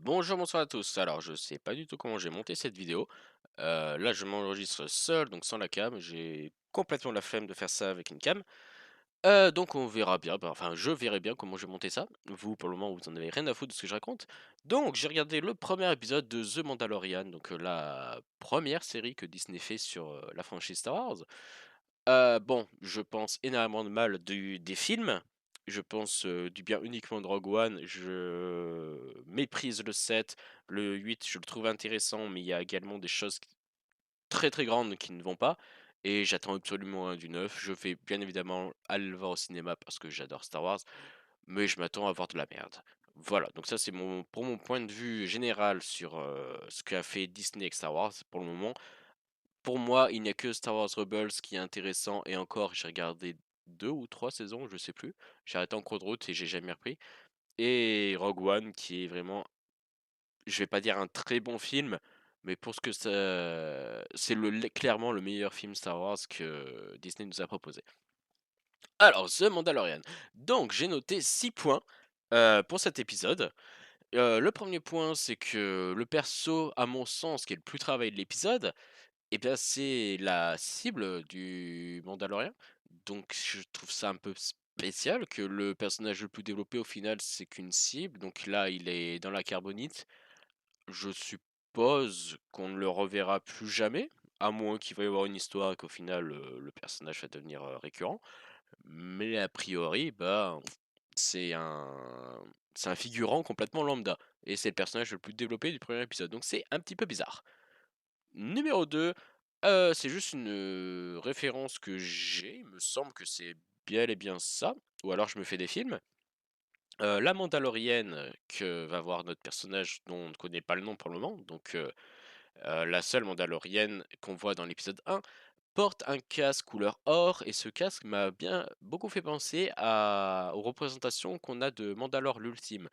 Bonjour, bonsoir à tous. Alors, je sais pas du tout comment j'ai monté cette vidéo. Là, je m'enregistre seul, donc sans la cam. J'ai complètement la flemme de faire ça avec une cam. Donc, on verra bien. Enfin, je verrai bien comment je vais monter ça. Vous, pour le moment, vous en avez rien à foutre de ce que je raconte. Donc, j'ai regardé le premier épisode de The Mandalorian, donc la première série que Disney fait sur la franchise Star Wars. Bon, je pense énormément de mal des films. Je pense, du bien uniquement de Rogue One. Je méprise le 7, le 8, je le trouve intéressant, mais il y a également des choses très, très grandes qui ne vont pas et j'attends absolument un du 9. Je vais bien évidemment aller le voir au cinéma parce que j'adore Star Wars, mais je m'attends à voir de la merde. Voilà, donc ça c'est mon point de vue général sur, ce qu'a fait Disney avec Star Wars pour le moment. Pour moi, il n'y a que Star Wars Rebels qui est intéressant et encore, j'ai regardé 2 ou 3 saisons, je sais plus. J'ai arrêté en cours de route et j'ai jamais repris et Rogue One qui est vraiment, je vais pas dire un très bon film, mais pour ce que ça c'est clairement le meilleur film Star Wars que Disney nous a proposé. Alors, The Mandalorian. Donc j'ai noté 6 points, pour cet épisode. Le premier point, c'est que le perso, à mon sens, qui est le plus travaillé de l'épisode, et bien, c'est la cible du Mandalorian. Donc je trouve ça un peu spécial que le personnage le plus développé au final, c'est qu'une cible. Donc là, il est dans la carbonite. Je suppose qu'on ne le reverra plus jamais, à moins qu'il va y avoir une histoire et qu'au final, le personnage va devenir, récurrent. Mais a priori, bah, c'est un c'est un figurant complètement lambda et c'est le personnage le plus développé du premier épisode. Donc c'est un petit peu bizarre. Numéro 2, c'est juste une, référence que j'ai, il me semble que c'est bel et bien ça, ou alors je me fais des films. La Mandalorienne que va voir notre personnage dont on ne connaît pas le nom pour le moment, donc la seule Mandalorienne qu'on voit dans l'épisode 1, porte un casque couleur or et ce casque m'a bien beaucoup fait penser aux représentations qu'on a de Mandalore l'Ultime.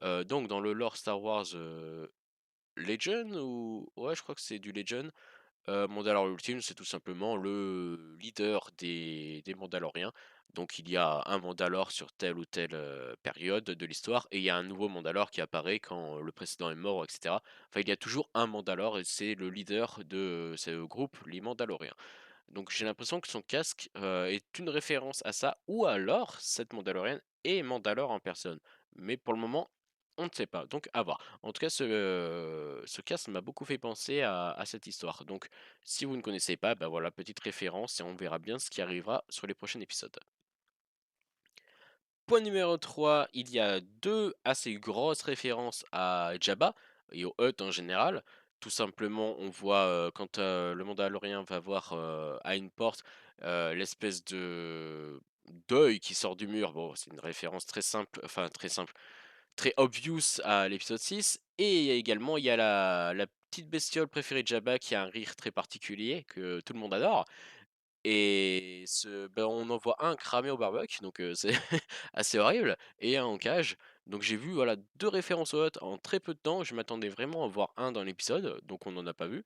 Donc dans le lore Star Wars, Legend ou ouais je crois que c'est du Legend. Mandalore Ultime, c'est tout simplement le leader des Mandaloriens. Donc il y a un Mandalore sur telle ou telle période de l'histoire, et il y a un nouveau Mandalore qui apparaît quand le précédent est mort, etc. Enfin, il y a toujours un Mandalore, et c'est le leader de ce groupe, les Mandaloriens. Donc j'ai l'impression que son casque est une référence à ça, ou alors cette Mandalorienne est Mandalore en personne. Mais pour le moment, on ne sait pas, donc à voir. En tout cas, ce casque m'a beaucoup fait penser à cette histoire. Donc si vous ne connaissez pas, bah voilà, petite référence et on verra bien ce qui arrivera sur les prochains épisodes. Point numéro 3, il y a deux assez grosses références à Jabba et au Hutt en général. Tout simplement, on voit quand le Mandalorien va voir à une porte l'espèce de d'œil qui sort du mur. Bon, c'est une référence très simple, enfin très simple, très obvious à l'épisode 6. Et également, il y a la petite bestiole préférée de Jabba qui a un rire très particulier que tout le monde adore. Et on en voit un cramé au barbecue, donc c'est assez horrible, et un en cage. Donc j'ai vu, voilà, 2 références au Hut en très peu de temps. Je m'attendais vraiment à voir un dans l'épisode, donc on n'en a pas vu.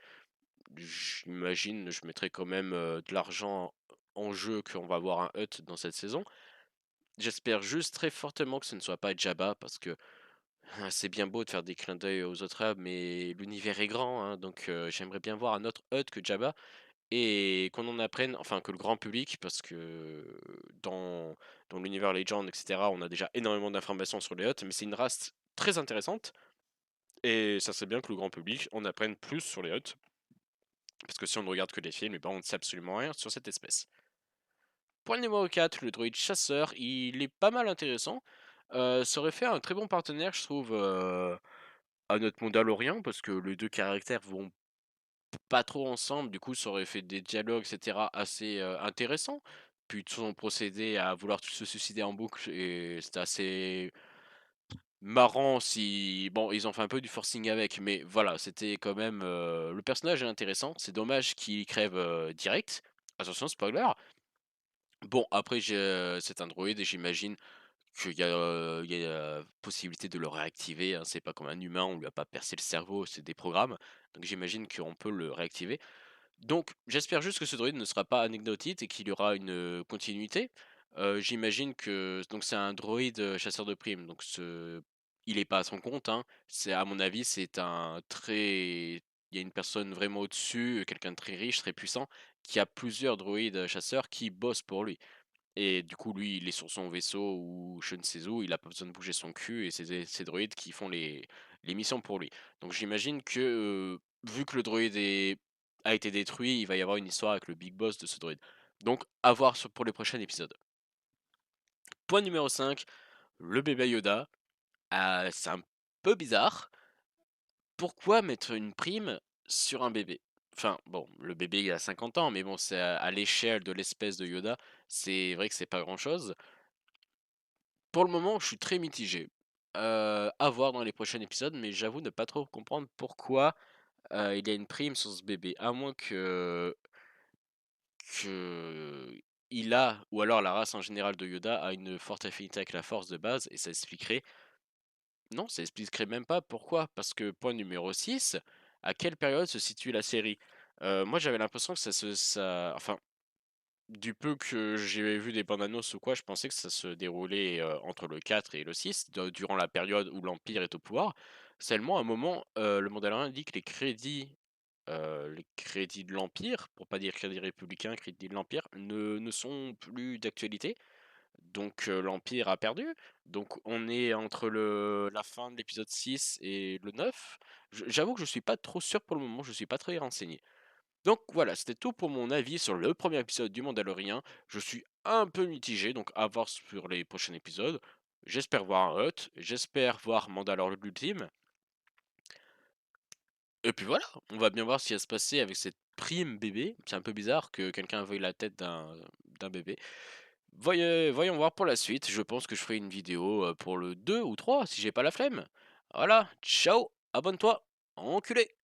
J'imagine, je mettrai quand même, de l'argent en jeu qu'on va avoir un Hut dans cette saison. J'espère juste très fortement que ce ne soit pas Jabba parce que, c'est bien beau de faire des clins d'œil aux autres âmes, mais l'univers est grand, hein, donc j'aimerais bien voir un autre Hut que Jabba. Et qu'on en apprenne, enfin que le grand public, parce que dans l'univers Legend, etc., on a déjà énormément d'informations sur les Hutt, mais c'est une race très intéressante, et ça serait bien que le grand public en apprenne plus sur les Hutt, parce que si on ne regarde que les films, et ben on ne sait absolument rien sur cette espèce. Point numéro 4, le droïde chasseur, il est pas mal intéressant. Ça aurait fait un très bon partenaire, je trouve, à notre Mandalorian, parce que les deux caractères vont pas trop ensemble, du coup, ça aurait fait des dialogues, et cetera, assez, intéressants. Puis son procédé à vouloir se suicider en boucle et c'était assez marrant si bon, ils ont fait un peu du forcing avec, mais voilà, c'était quand même, le personnage est intéressant. C'est dommage qu'il crève, direct. Attention, spoiler. Bon, après c'est un droïde et j'imagine qu'il y a possibilité de le réactiver, hein. C'est pas comme un humain, on lui a pas percé le cerveau, c'est des programmes. Donc j'imagine qu'on peut le réactiver. Donc, j'espère juste que ce droïde ne sera pas anecdotique et qu'il y aura une, continuité. J'imagine que donc c'est un droïde, chasseur de primes, donc il est pas à son compte, hein. C'est à mon avis, c'est un très il y a une personne vraiment au-dessus, quelqu'un de très riche, très puissant, qui a plusieurs droïdes, chasseurs qui bossent pour lui. Et du coup, lui, il est sur son vaisseau ou je ne sais où, il a pas besoin de bouger son cul et c'est ses droïdes qui font les missions pour lui. Donc j'imagine que, vu que le droïde a été détruit, il va y avoir une histoire avec le big boss de ce droïde. Donc à voir pour les prochains épisodes. Point numéro 5, le bébé Yoda. C'est un peu bizarre. Pourquoi mettre une prime sur un bébé? Enfin, bon, le bébé il a 50 ans, mais bon, c'est à l'échelle de l'espèce de Yoda, c'est vrai que c'est pas grand-chose. Pour le moment, je suis très mitigé. À voir dans les prochains épisodes, mais j'avoue ne pas trop comprendre pourquoi, il y a une prime sur ce bébé. À moins que il a ou alors la race en général de Yoda a une forte affinité avec la Force de base et ça expliquerait non, ça expliquerait même pas pourquoi. Parce que point numéro 6, à quelle période se situe la série? Moi j'avais l'impression que enfin, du peu que j'ai vu des bandes annonces ou quoi, je pensais que ça se déroulait, entre le 4 et le 6, durant la période où l'Empire est au pouvoir. Seulement à un moment, le Mandalorian dit que les crédits de l'Empire, pour pas dire crédits républicains, crédits de l'Empire, ne sont plus d'actualité. Donc l'Empire a perdu. Donc on est entre la fin de l'épisode 6 et le 9. J'avoue que je suis pas trop sûr pour le moment, je suis pas très renseigné. Donc voilà, c'était tout pour mon avis sur le premier épisode du Mandalorian. Je suis un peu mitigé, donc à voir sur les prochains épisodes. J'espère voir un Hut, j'espère voir Mandalore l'ultime. Et puis voilà, on va bien voir ce qui va se passer avec cette prime bébé. C'est un peu bizarre que quelqu'un veuille la tête d'un bébé. Voyons voir pour la suite. Je pense que je ferai une vidéo pour le 2 ou 3 si j'ai pas la flemme. Voilà, ciao, abonne-toi, enculé.